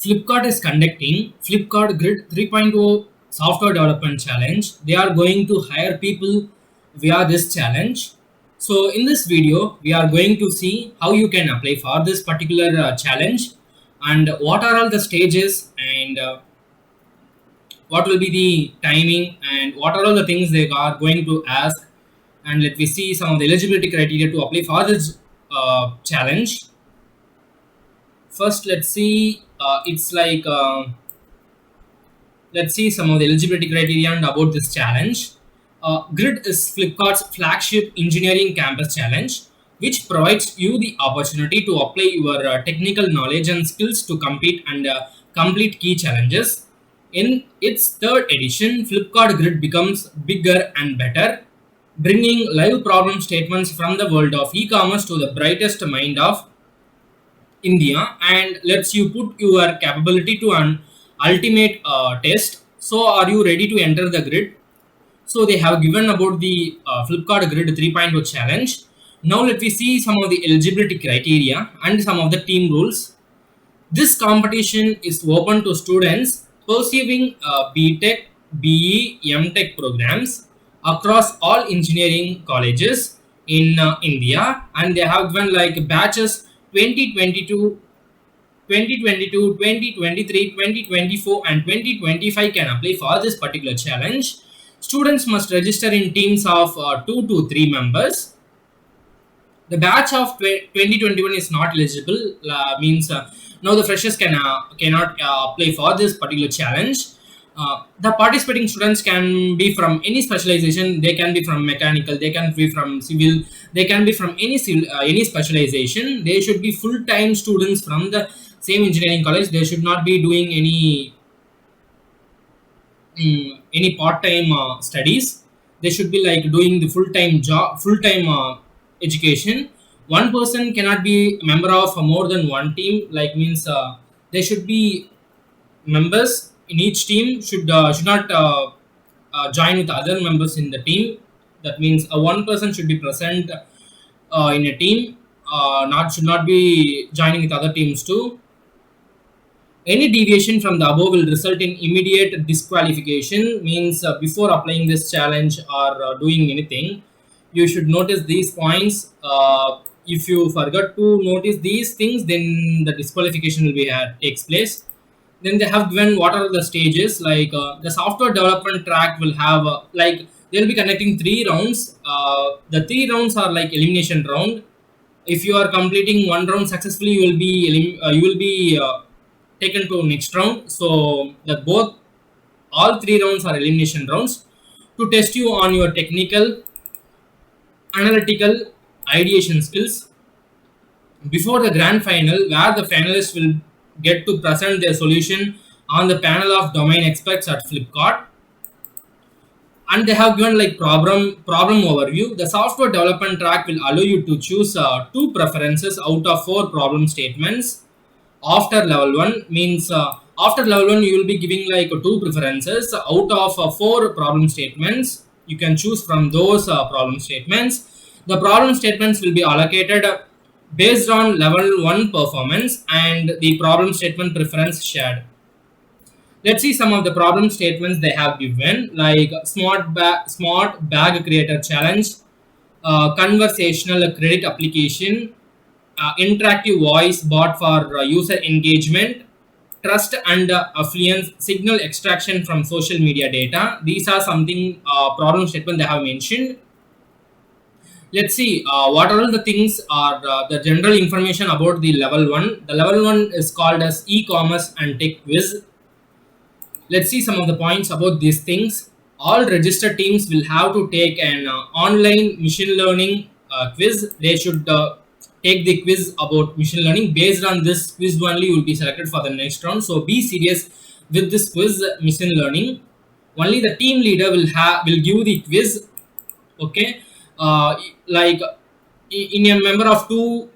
Flipkart is conducting Flipkart Grid 3.0 Software Development Challenge. They are going to hire people via this challenge. So, in this video, we are going to see how you can apply for this particular challenge and what are all the stages and what will be the timing and what are all the things they are going to ask. And let me see some of the eligibility criteria to apply for this challenge. First, let's see. It's like let's see some of the eligibility criteria and about this challenge. Grid is Flipkart's flagship engineering campus challenge, which provides you the opportunity to apply your technical knowledge and skills to compete and complete key challenges. In its third edition, Flipkart Grid becomes bigger and better, bringing live problem statements from the world of e-commerce to the brightest mind of India and lets you put your capability to an ultimate test. So, are you ready to enter the grid? So, they have given about the Flipkart Grid 3.0 challenge. Now, let me see some of the eligibility criteria and some of the team rules. This competition is open to students pursuing BTech, BE, MTech programs across all engineering colleges in India, and they have given like batches 2022, 2022, 2023, 2024, and 2025 can apply for this particular challenge. Students must register in teams of 2 to 3 members. The batch of 2021 is not eligible, means now the freshers cannot apply for this particular challenge. The participating students can be from any specialization. They can be from mechanical, they can be from civil, they can be from any specialization. They should be full-time students from the same engineering college. They should not be doing any part-time studies. They should be like doing the full-time job, full-time education. One person cannot be a member of more than one team, like means they should be members in each team should not join with other members in the team. That means one person should be present in a team, not should not be joining with other teams too. Any deviation from the above will result in immediate disqualification. Means before applying this challenge or doing anything, you should notice these points. If you forget to notice these things, then the disqualification will be takes place. Then they have given what are the stages, like the software development track will have like they'll be conducting 3 rounds. The 3 rounds are like elimination round. If you are completing one round successfully, you will be taken to next round. So the both all 3 rounds are elimination rounds to test you on your technical, analytical, ideation skills before the grand final, where the finalists will get to present their solution on the panel of domain experts at Flipkart. And they have given like problem overview. The software development track will allow you to choose 2 preferences out of 4 problem statements. After level 1 means after level 1 you will be giving like 2 preferences out of 4 problem statements. You can choose from those problem statements. The problem statements will be allocated based on level 1 performance and the problem statement preference shared. Let's see some of the problem statements they have given, like smart bag creator challenge, conversational credit application, interactive voice bot for user engagement, trust and affluence signal extraction from social media data. These are something problem statement they have mentioned. Let's see what are all the things are the general information about the level 1. The level 1 is called as e-commerce and tech quiz. Let's see some of the points about these things. All registered teams will have to take an online machine learning quiz. They should take the quiz about machine learning. Based on this quiz only, you will be selected for the next round. So be serious with this quiz machine learning. Only the team leader will give the quiz. Okay, like in a member of 2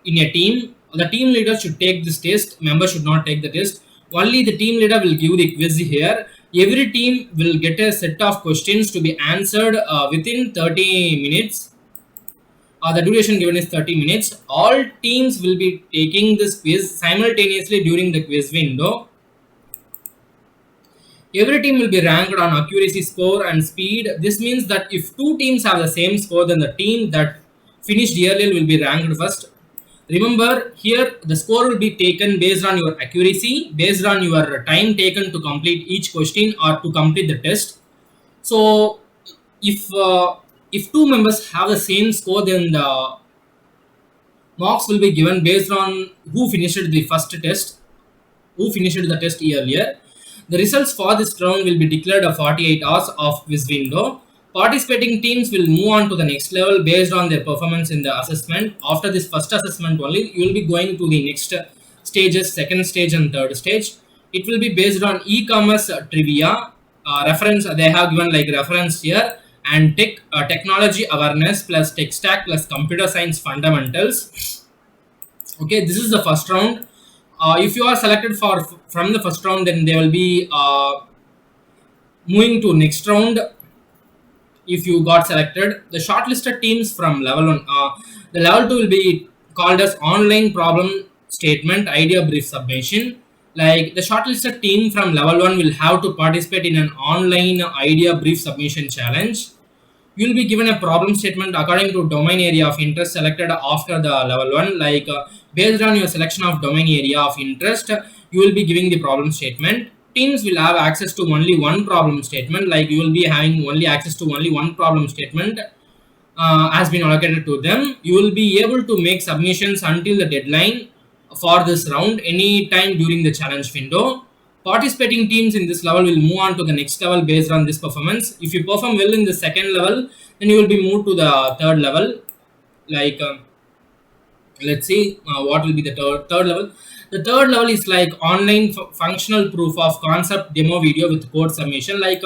in a team, the team leader should take this test. Member should not take the test. Only the team leader will give the quiz here. Every team will get a set of questions to be answered within 30 minutes. The duration given is 30 minutes. All teams will be taking this quiz simultaneously during the quiz window. Every team will be ranked on accuracy score and speed. This means that if two teams have the same score, then the team that finished earlier will be ranked first. Remember, here the score will be taken based on your accuracy, based on your time taken to complete each question or to complete the test. So, if two members have the same score, then the marks will be given based on who finished the first test, who finished the test earlier. The results for this round will be declared at 48 hours of quiz window. Participating teams will move on to the next level based on their performance in the assessment. After this first assessment only, you will be going to the next stages, second stage and third stage. It will be based on e-commerce trivia. Reference, they have given like reference here, and technology awareness plus tech stack plus computer science fundamentals. Okay, this is the first round. If you are selected from the first round, then they will be moving to next round. If you got selected, the shortlisted teams from level 1, the level 2 will be called as online problem statement idea brief submission. Like the shortlisted team from level 1 will have to participate in an online idea brief submission challenge. You will be given a problem statement according to domain area of interest selected after the level 1. Like based on your selection of domain area of interest, you will be giving the problem statement. Teams will have access to only one problem statement. Like you will be having only access to only one problem statement has been allocated to them. You will be able to make submissions until the deadline for this round any time during the challenge window. Participating teams in this level will move on to the next level based on this performance. If you perform well in the second level, then you will be moved to the third level. Like let's see what will be the third level. The third level is like online functional proof of concept demo video with code submission. Like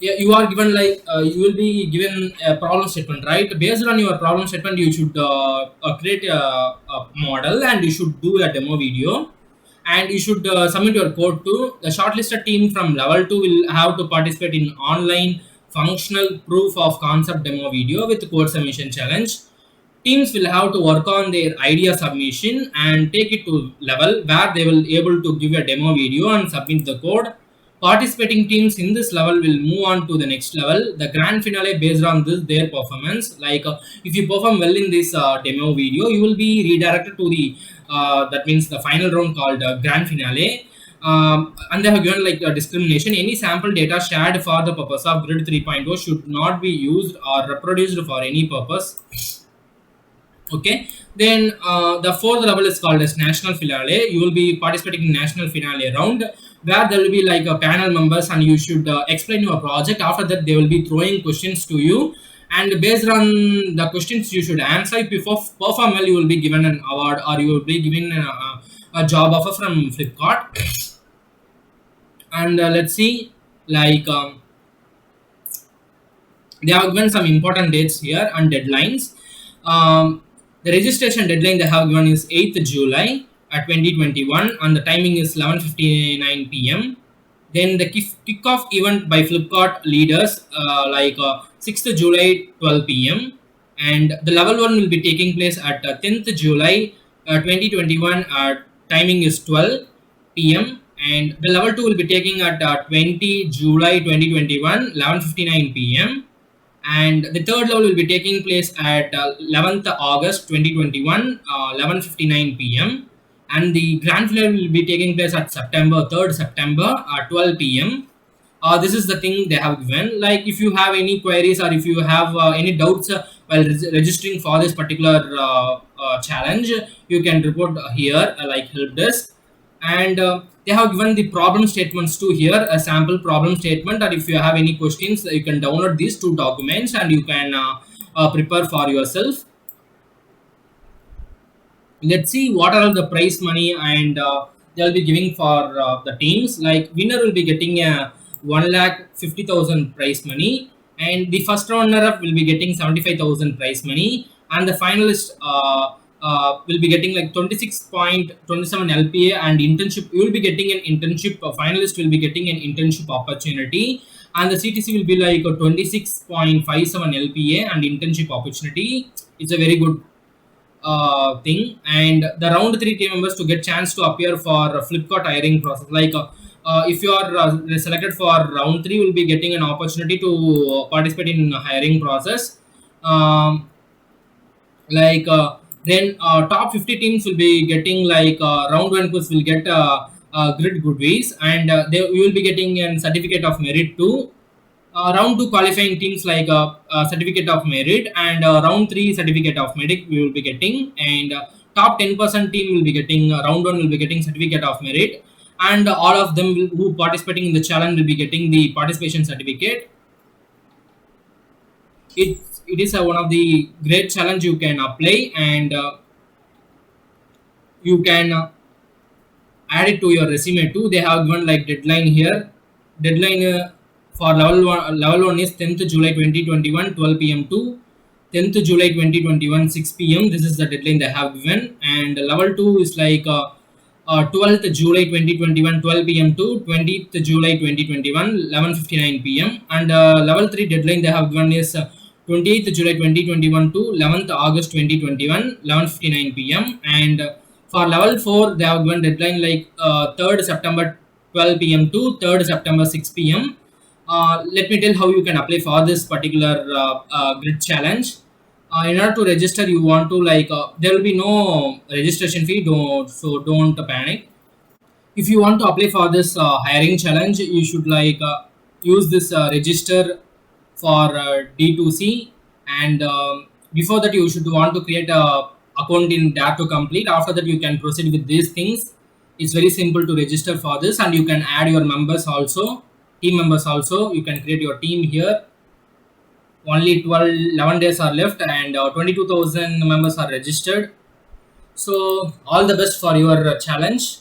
yeah, you are given like you will be given a problem statement, right? Based on your problem statement, you should create a model and you should do a demo video, and you should submit your code to the shortlisted team from level 2 will have to participate in online functional proof of concept demo video with code submission challenge. Teams will have to work on their idea submission and take it to level where they will able to give a demo video and submit the code. Participating teams in this level will move on to the next level, the grand finale based on this their performance. Like if you perform well in this demo video, you will be redirected to the that means the final round called grand finale. And they have given like a discrimination. Any sample data shared for the purpose of grid 3.0 should not be used or reproduced for any purpose. Okay, then the fourth level is called as national finale. You will be participating in national finale round where there will be like a panel members and you should explain your project. After that, they will be throwing questions to you, and based on the questions you should answer. If you perform well, you will be given an award or you will be given a job offer from Flipkart. And let's see, like they have given some important dates here and deadlines. The registration deadline they have given is 8th July at 2021 and the timing is 11:59 p.m. Then the kickoff event by Flipkart leaders 6th July 12 p.m. and the level 1 will be taking place at 10th July 2021 timing is 12 p.m. and the level 2 will be taking at 20 July 2021 11:59 p.m. and the third level will be taking place at 11th August 2021 11:59 p.m. and the grand finale will be taking place at 3rd September 12 p.m. This is the thing they have given. Like if you have any queries or if you have any doubts while registering for this particular challenge, you can report here like help desk. And they have given the problem statements too here, a sample problem statement, or if you have any questions you can download these two documents and you can prepare for yourself. Let's see what are the prize money and they'll be giving for the teams. Like winner will be getting a 1,50,000 prize money, and the first runner up will be getting 75,000 prize money, and the finalist will be getting like 26.27 LPA and internship. You will be getting an internship. A finalist will be getting an internship opportunity, and the CTC will be like a 26.57 LPA and internship opportunity. It's a very good thing. And the round 3 team members to get chance to appear for Flipkart hiring process. Like if you are selected for round 3, will be getting an opportunity to participate in hiring process. Um, like then top 50 teams will be getting like round 1 quiz will get grid goodways, and they you will be getting a certificate of merit too. Round 2 qualifying teams like certificate of merit, and round 3 certificate of merit we will be getting, and top 10% team will be getting round 1 will be getting certificate of merit, and all of them who participating in the challenge will be getting the participation certificate. It is one of the great challenge you can apply, and you can add it to your resume too. They have given like deadline here. Deadline for level 1 is 10th July 2021 12 p.m. to 10th July 2021 6 p.m. This is the deadline they have given. And level 2 is like 12th July 2021 12 p.m. to 20th July 2021 11:59 p.m. And level 3 deadline they have given is 28th July 2021 to 11th August 2021 11:59 p.m. And for level 4 they have given deadline like 3rd September 12 p.m. to 3rd September 6 p.m. Let me tell how you can apply for this particular grid challenge. In order to register, you want to like there will be no registration fee, don't panic. If you want to apply for this hiring challenge, you should like use this register for D2C, and before that you should want to create a account in Dare to Complete. After that you can proceed with these things. It's very simple to register for this, and you can add your members also, team members also. You can create your team here. Only 11 days are left, and 22,000 members are registered. So all the best for your challenge.